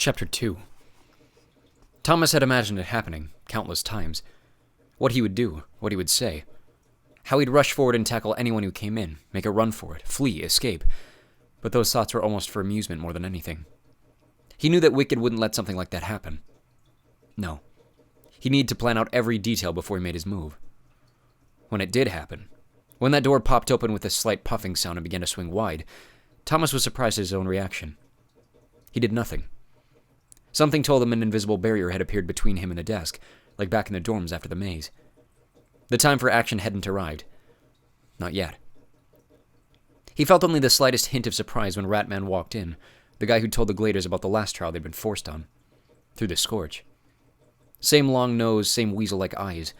Chapter 2. Thomas had imagined it happening countless times. What he would do, what he would say. How he'd rush forward and tackle anyone who came in, make a run for it, flee, escape. But those thoughts were almost for amusement more than anything. He knew that Wicked wouldn't let something like that happen. No. He needed to plan out every detail before he made his move. When it did happen, when that door popped open with a slight puffing sound and began to swing wide, Thomas was surprised at his own reaction. He did nothing. Something told him an invisible barrier had appeared between him and the desk, like back in the dorms after the maze. The time for action hadn't arrived. Not yet. He felt only the slightest hint of surprise when Ratman walked in, the guy who told the Gladers about the last trial they'd been forced on, through the scorch. Same long nose, same weasel-like eyes,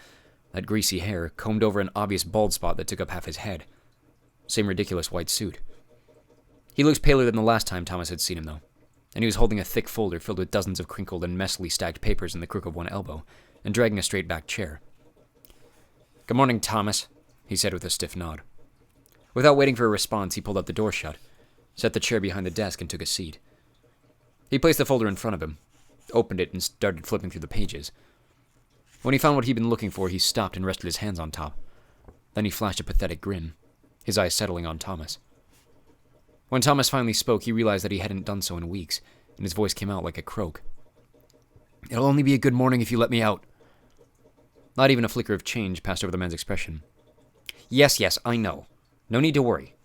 that greasy hair combed over an obvious bald spot that took up half his head. Same ridiculous white suit. He looked paler than the last time Thomas had seen him, though, and he was holding a thick folder filled with dozens of crinkled and messily stacked papers in the crook of one elbow, and dragging a straight-backed chair. "Good morning, Thomas," he said with a stiff nod. Without waiting for a response, he pulled up the door shut, set the chair behind the desk, and took a seat. He placed the folder in front of him, opened it, and started flipping through the pages. When he found what he'd been looking for, he stopped and rested his hands on top. Then he flashed a pathetic grin, his eyes settling on Thomas. When Thomas finally spoke, he realized that he hadn't done so in weeks, and his voice came out like a croak. "It'll only be a good morning if you let me out." Not even a flicker of change passed over the man's expression. Yes, I know. No need to worry.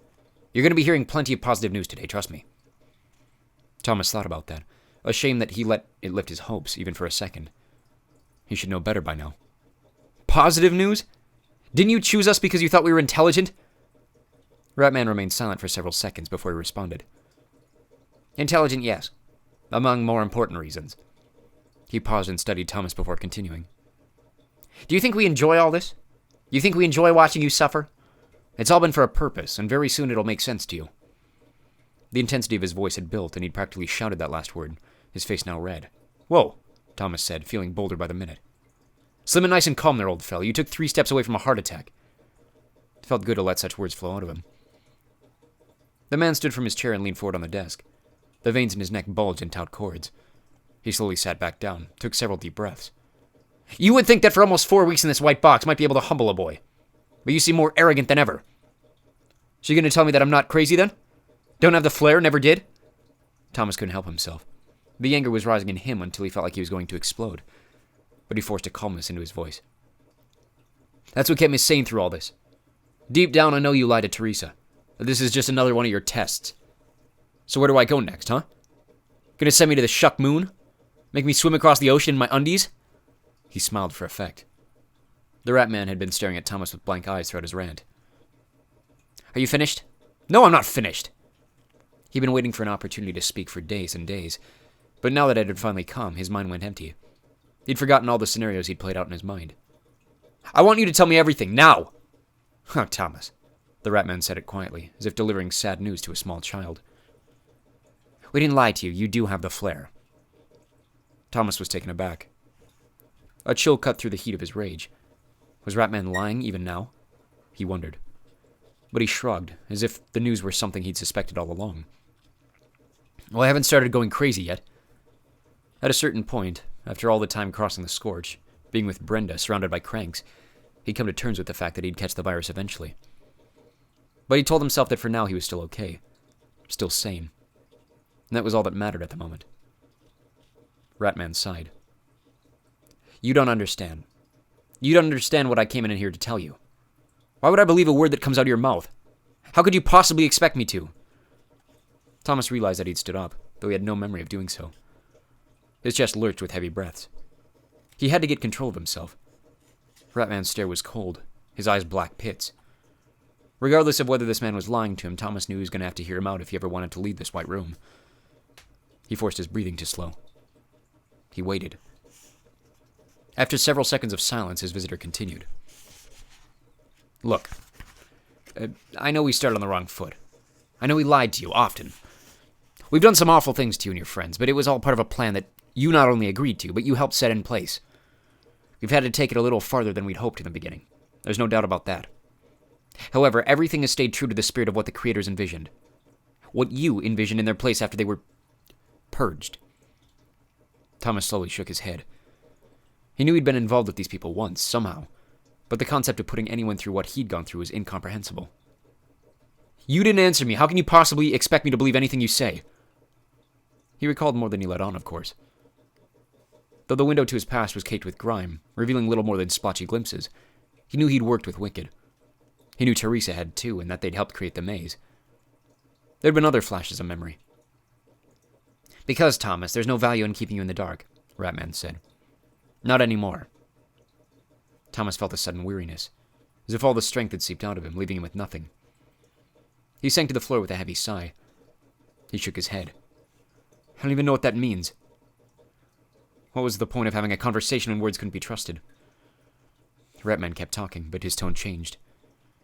You're going to be hearing plenty of positive news today, trust me." Thomas thought about that, ashamed that he let it lift his hopes, even for a second. He should know better by now. "Positive news? Didn't you choose us because you thought we were intelligent?" Ratman remained silent for several seconds before he responded. "Intelligent, yes. Among more important reasons." He paused and studied Thomas before continuing. "Do you think we enjoy all this? You think we enjoy watching you suffer? It's all been for a purpose, and very soon it'll make sense to you." The intensity of his voice had built, and he'd practically shouted that last word, his face now red. "Whoa," Thomas said, feeling bolder by the minute. "Slim and nice and calm there, old fellow. You took 3 steps away from a heart attack." It felt good to let such words flow out of him. The man stood from his chair and leaned forward on the desk. The veins in his neck bulged in taut cords. He slowly sat back down, took several deep breaths. "You would think that for almost 4 weeks in this white box might be able to humble a boy. But you seem more arrogant than ever. So you're going to tell me that I'm not crazy then? Don't have the flair, never did?" Thomas couldn't help himself. The anger was rising in him until he felt like he was going to explode. But he forced a calmness into his voice. "That's what kept me sane through all this. Deep down, I know you lied to Teresa. This is just another one of your tests. So where do I go next, huh? Gonna send me to the shuck moon? Make me swim across the ocean in my undies?" He smiled for effect. The rat man had been staring at Thomas with blank eyes throughout his rant. "Are you finished?" "No, I'm not finished." He'd been waiting for an opportunity to speak for days and days, but now that it had finally come, his mind went empty. He'd forgotten all the scenarios he'd played out in his mind. "I want you to tell me everything, now!" "Oh, Thomas." The rat man said it quietly, as if delivering sad news to a small child. "We didn't lie to you. You do have the flair." Thomas was taken aback. A chill cut through the heat of his rage. Was Ratman lying even now? He wondered. But he shrugged, as if the news were something he'd suspected all along. "Well, I haven't started going crazy yet." At a certain point, after all the time crossing the scorch, being with Brenda, surrounded by cranks, he'd come to terms with the fact that he'd catch the virus eventually. But he told himself that for now he was still okay. Still sane. And that was all that mattered at the moment. Ratman sighed. "You don't understand. You don't understand what I came in here to tell you. Why would I believe a word that comes out of your mouth? How could you possibly expect me to?" Thomas realized that he'd stood up, though he had no memory of doing so. His chest lurched with heavy breaths. He had to get control of himself. Ratman's stare was cold, his eyes black pits. Regardless of whether this man was lying to him, Thomas knew he was going to have to hear him out if he ever wanted to leave this white room. He forced his breathing to slow. He waited. After several seconds of silence, his visitor continued. "Look, I know we started on the wrong foot. I know we lied to you, often. We've done some awful things to you and your friends, but it was all part of a plan that you not only agreed to, but you helped set in place. We've had to take it a little farther than we'd hoped in the beginning. There's no doubt about that. However, everything has stayed true to the spirit of what the creators envisioned. What you envisioned in their place after they were purged. Thomas slowly shook his head. He knew he'd been involved with these people once, somehow, but the concept of putting anyone through what he'd gone through was incomprehensible. You didn't answer me. How can you possibly expect me to believe anything you say? He recalled more than he let on, of course. Though the window to his past was caked with grime, revealing little more than splotchy glimpses, he knew he'd worked with Wicked. He knew Teresa had too, and that they'd helped create the maze. There'd been other flashes of memory. Because, Thomas, there's no value in keeping you in the dark, Ratman said. Not anymore. Thomas felt a sudden weariness, as if all the strength had seeped out of him, leaving him with nothing. He sank to the floor with a heavy sigh. He shook his head. I don't even know what that means. What was the point of having a conversation when words couldn't be trusted? Ratman kept talking, but his tone changed.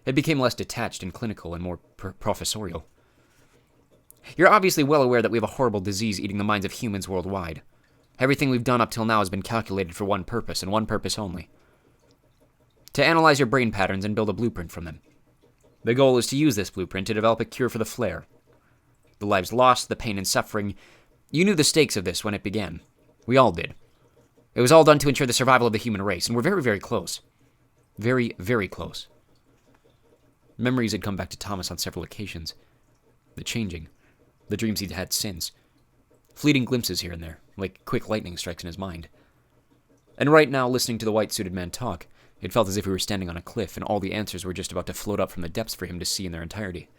It became less detached and clinical and more professorial. You're obviously well aware that we have a horrible disease eating the minds of humans worldwide. Everything we've done up till now has been calculated for one purpose, and one purpose only. To analyze your brain patterns and build a blueprint from them. The goal is to use this blueprint to develop a cure for the flare. The lives lost, the pain and suffering. You knew the stakes of this when it began. We all did. It was all done to ensure the survival of the human race, and we're very, very close. Very, very close. Memories had come back to Thomas on several occasions. The changing. The dreams he'd had since. Fleeting glimpses here and there, like quick lightning strikes in his mind. And right now, listening to the white-suited man talk, it felt as if he were standing on a cliff and all the answers were just about to float up from the depths for him to see in their entirety.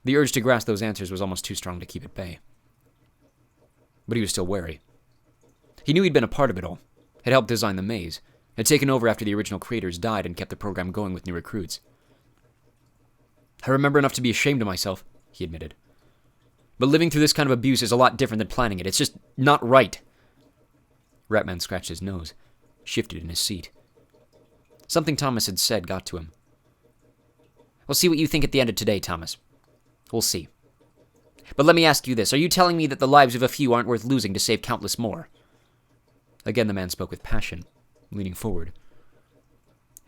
The urge to grasp those answers was almost too strong to keep at bay. But he was still wary. He knew he'd been a part of it all, had helped design the maze, had taken over after the original creators died and kept the program going with new recruits. I remember enough to be ashamed of myself, he admitted. But living through this kind of abuse is a lot different than planning it. It's just not right. Ratman scratched his nose, shifted in his seat. Something Thomas had said got to him. We'll see what you think at the end of today, Thomas. We'll see. But let me ask you this. Are you telling me that the lives of a few aren't worth losing to save countless more? Again, the man spoke with passion, leaning forward.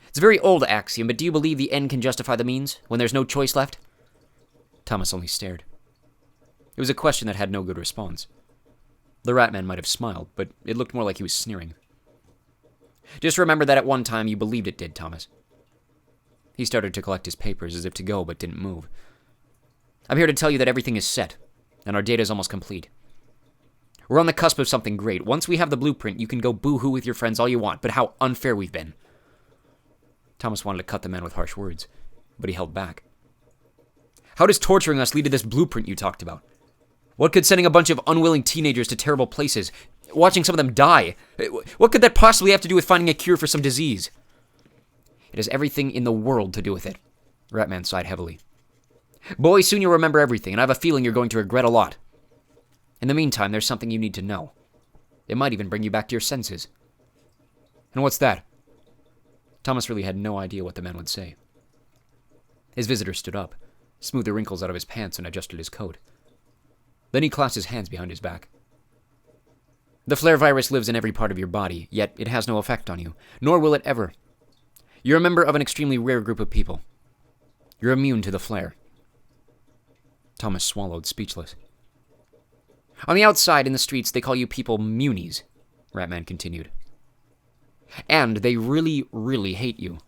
It's a very old axiom, but do you believe the end can justify the means, when there's no choice left? Thomas only stared. It was a question that had no good response. The Ratman might have smiled, but it looked more like he was sneering. Just remember that at one time you believed it did, Thomas. He started to collect his papers as if to go, but didn't move. I'm here to tell you that everything is set, and our data is almost complete. We're on the cusp of something great. Once we have the blueprint, you can go boo-hoo with your friends all you want, but how unfair we've been. Thomas wanted to cut the man with harsh words, but he held back. How does torturing us lead to this blueprint you talked about? What could sending a bunch of unwilling teenagers to terrible places, watching some of them die, what could that possibly have to do with finding a cure for some disease? It has everything in the world to do with it. Ratman sighed heavily. Boy, soon you'll remember everything, and I have a feeling you're going to regret a lot. In the meantime, there's something you need to know. It might even bring you back to your senses. And what's that? Thomas really had no idea what the man would say. His visitor stood up, smoothed the wrinkles out of his pants, and adjusted his coat. Then he clasped his hands behind his back. The flare virus lives in every part of your body, yet it has no effect on you, nor will it ever. You're a member of an extremely rare group of people. You're immune to the flare. Thomas swallowed, speechless. On the outside, in the streets, they call you people Munies, Ratman continued. And they really, really hate you.